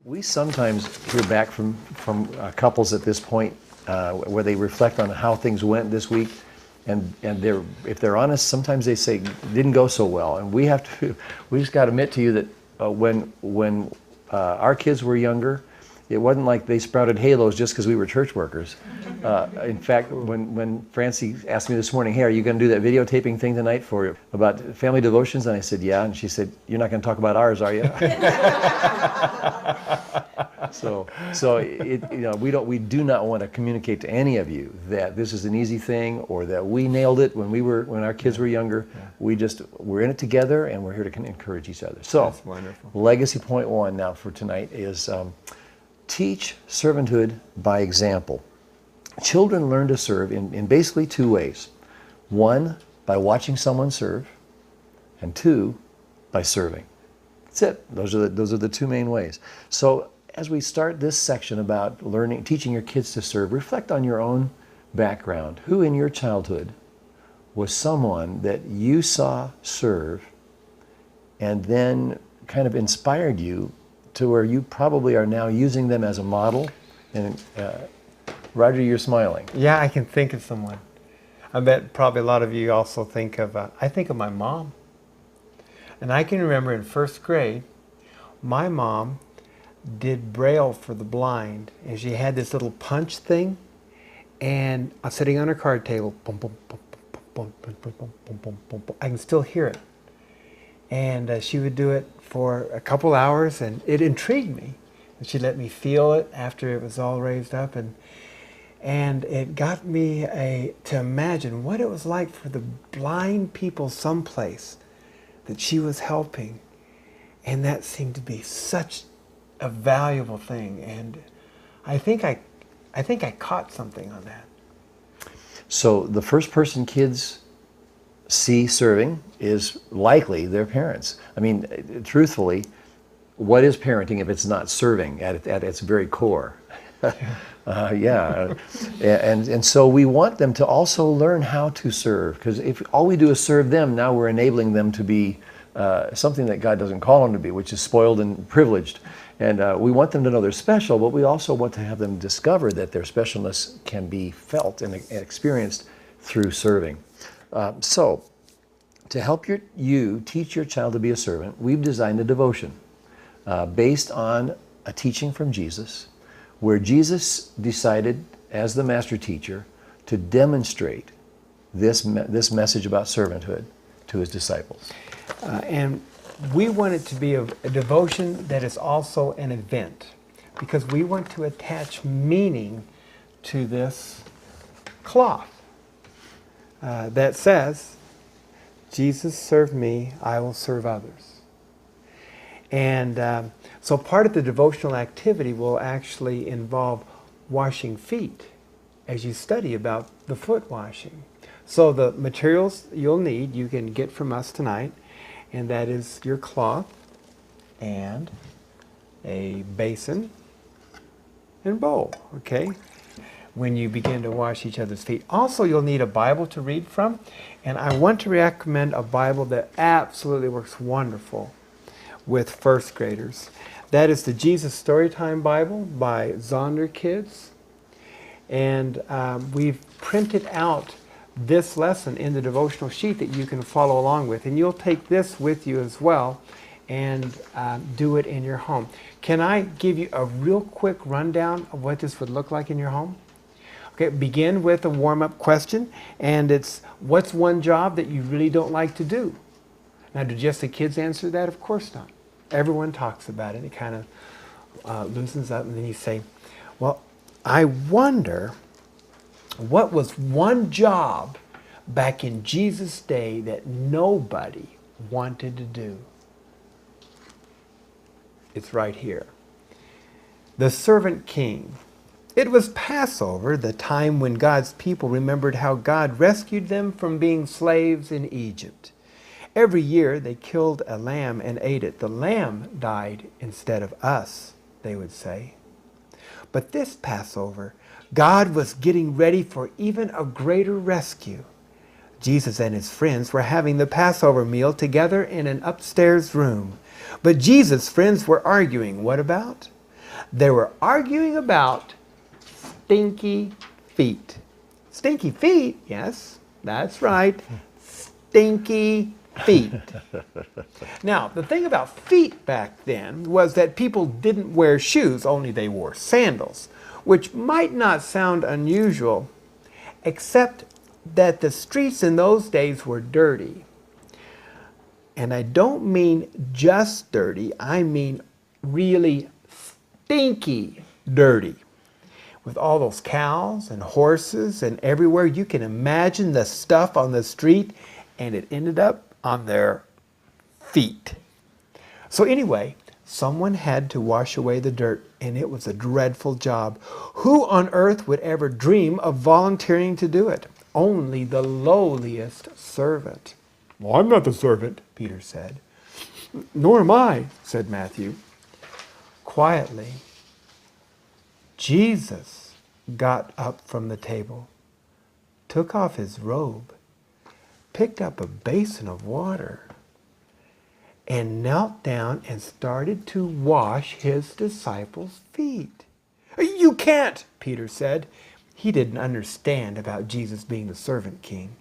We sometimes hear back from couples at this point where they reflect on how things went this week, and if they're honest, sometimes they say didn't go so well, and we just got to admit to you that when our kids were younger, it wasn't like they sprouted halos just because we were church workers. In fact, when Francie asked me this morning, hey, are you going to do that videotaping thing tonight about family devotions? And I said, yeah. And she said, you're not going to talk about ours, are you? We do not want to communicate to any of you that this is an easy thing or that we nailed it when our kids were younger. Yeah. We're in it together, and we're here to encourage each other. So, that's wonderful. Legacy point one now for tonight is teach servanthood by example. Children learn to serve in basically two ways. One, by watching someone serve, and two, by serving. That's it. Those are the two main ways. So as we start this section about teaching your kids to serve, reflect on your own background. Who in your childhood was someone that you saw serve and then kind of inspired you to where you probably are now using them as a model? And Roger, you're smiling. Yeah, I can think of someone. I bet probably a lot of you also think of, I think of my mom. And I can remember in first grade, my mom did Braille for the blind, and she had this little punch thing, and I'm sitting on her card table, boom, boom, boom, boom, boom, boom, boom, boom, boom, boom, boom. I can still hear it. And she would do it for a couple hours, and it intrigued me. And she let me feel it after it was all raised up, and it got me to imagine what it was like for the blind people someplace that she was helping. And that seemed to be such a valuable thing. And I think I caught something on that. So the first person kids see serving is likely their parents. I mean, truthfully, what is parenting if it's not serving at its very core? And so we want them to also learn how to serve, because if all we do is serve them, now we're enabling them to be something that God doesn't call them to be, which is spoiled and privileged. And we want them to know they're special, but we also want to have them discover that their specialness can be felt and experienced through serving. So to help you teach your child to be a servant, we've designed a devotion based on a teaching from Jesus, where Jesus decided, as the master teacher, to demonstrate this message about servanthood to his disciples. And we want it to be a devotion that is also an event, because we want to attach meaning to this cloth that says, Jesus served me, I will serve others. And so part of the devotional activity will actually involve washing feet as you study about the foot washing. So the materials you'll need, you can get from us tonight, and that is your cloth and a basin and bowl, okay? When you begin to wash each other's feet. Also, you'll need a Bible to read from, and I want to recommend a Bible that absolutely works wonderful with first graders. That is the Jesus Storytime Bible by Zonder Kids. And we've printed out this lesson in the devotional sheet that you can follow along with. And you'll take this with you as well and do it in your home. Can I give you a real quick rundown of what this would look like in your home? Okay, begin with a warm-up question, and it's, what's one job that you really don't like to do? Now, do just the kids answer that? Of course not. Everyone talks about it. It kind of loosens up, and then you say, well, I wonder what was one job back in Jesus' day that nobody wanted to do? It's right here. The servant king. It was Passover, the time when God's people remembered how God rescued them from being slaves in Egypt. Every year they killed a lamb and ate it. The lamb died instead of us, they would say. But this Passover, God was getting ready for even a greater rescue. Jesus and his friends were having the Passover meal together in an upstairs room. But Jesus' friends were arguing. What about? They were arguing about stinky feet. Stinky feet? Yes, that's right. Stinky feet. Now, the thing about feet back then was that people didn't wear shoes, only they wore sandals, which might not sound unusual, except that the streets in those days were dirty. And I don't mean just dirty, I mean really stinky dirty. With all those cows and horses and everywhere, you can imagine the stuff on the street, and it ended up on their feet. So anyway, someone had to wash away the dirt, and it was a dreadful job. Who on earth would ever dream of volunteering to do it? Only the lowliest servant. Well, I'm not the servant, Peter said. Nor am I, said Matthew. Quietly, Jesus got up from the table, took off his robe, picked up a basin of water, and knelt down and started to wash his disciples' feet. You can't, Peter said. He didn't understand about Jesus being the servant king.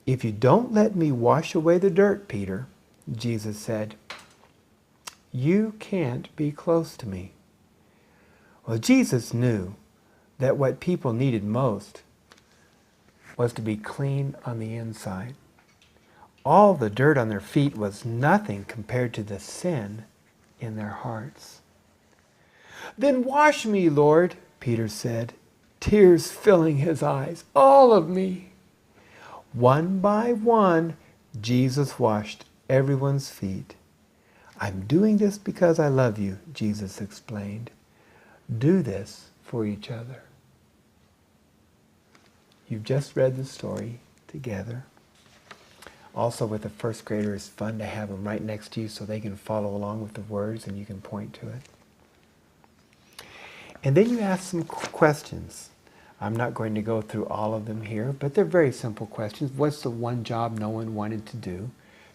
If you don't let me wash away the dirt, Peter, Jesus said, you can't be close to me. Well, Jesus knew that what people needed most was to be clean on the inside. All the dirt on their feet was nothing compared to the sin in their hearts. Then wash me, Lord, Peter said, tears filling his eyes, all of me. One by one, Jesus washed everyone's feet. I'm doing this because I love you, Jesus explained. Do this for each other. You've just read the story together. Also, with a first grader, it's fun to have them right next to you so they can follow along with the words and you can point to it. And then you ask some questions. I'm not going to go through all of them here, but they're very simple questions. What's the one job no one wanted to do?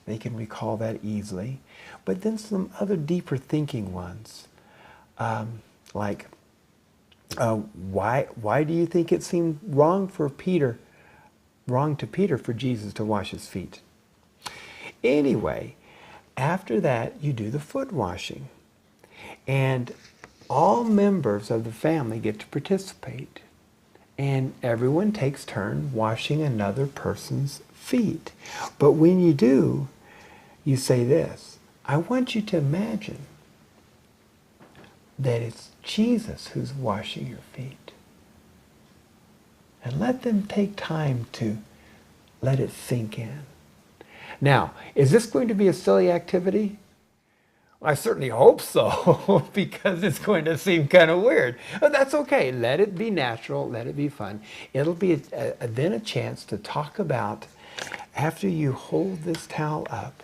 They can recall that easily. But then some other deeper thinking ones, like, why do you think it seemed wrong to Peter for Jesus to wash his feet? Anyway, after that, you do the foot washing. And all members of the family get to participate. And everyone takes turn washing another person's feet. But when you do, you say this, I want you to imagine that it's Jesus who's washing your feet. And let them take time to let it sink in. Now, is this going to be a silly activity? I certainly hope so, because it's going to seem kind of weird. But that's okay. Let it be natural. Let it be fun. It'll be then a chance to talk about, after you hold this towel up,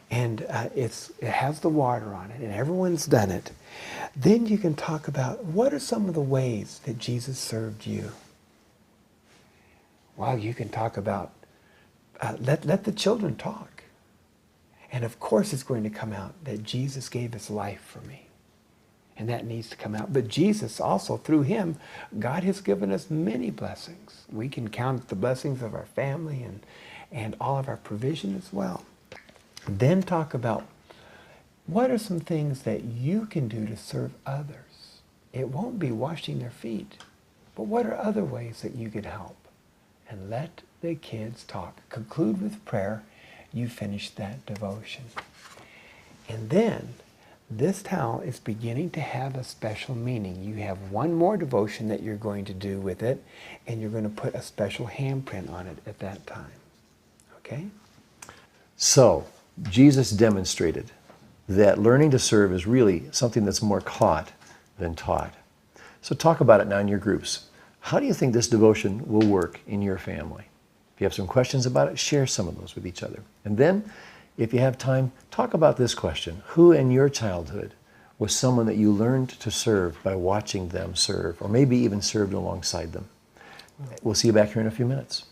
and it has the water on it, and everyone's done it, then you can talk about what are some of the ways that Jesus served you. Well, you can talk about, let the children talk. And of course it's going to come out that Jesus gave his life for me. And that needs to come out. But Jesus also, through him, God has given us many blessings. We can count the blessings of our family and all of our provision as well. Then talk about what are some things that you can do to serve others. It won't be washing their feet, but what are other ways that you could help? And let the kids talk. Conclude with prayer. You finish that devotion. And then this towel is beginning to have a special meaning. You have one more devotion that you're going to do with it, and you're going to put a special handprint on it at that time. Okay? So, Jesus demonstrated that learning to serve is really something that's more caught than taught. So talk about it now in your groups. How do you think this devotion will work in your family? If you have some questions about it, share some of those with each other. And then, if you have time, talk about this question. Who in your childhood was someone that you learned to serve by watching them serve, or maybe even served alongside them? We'll see you back here in a few minutes.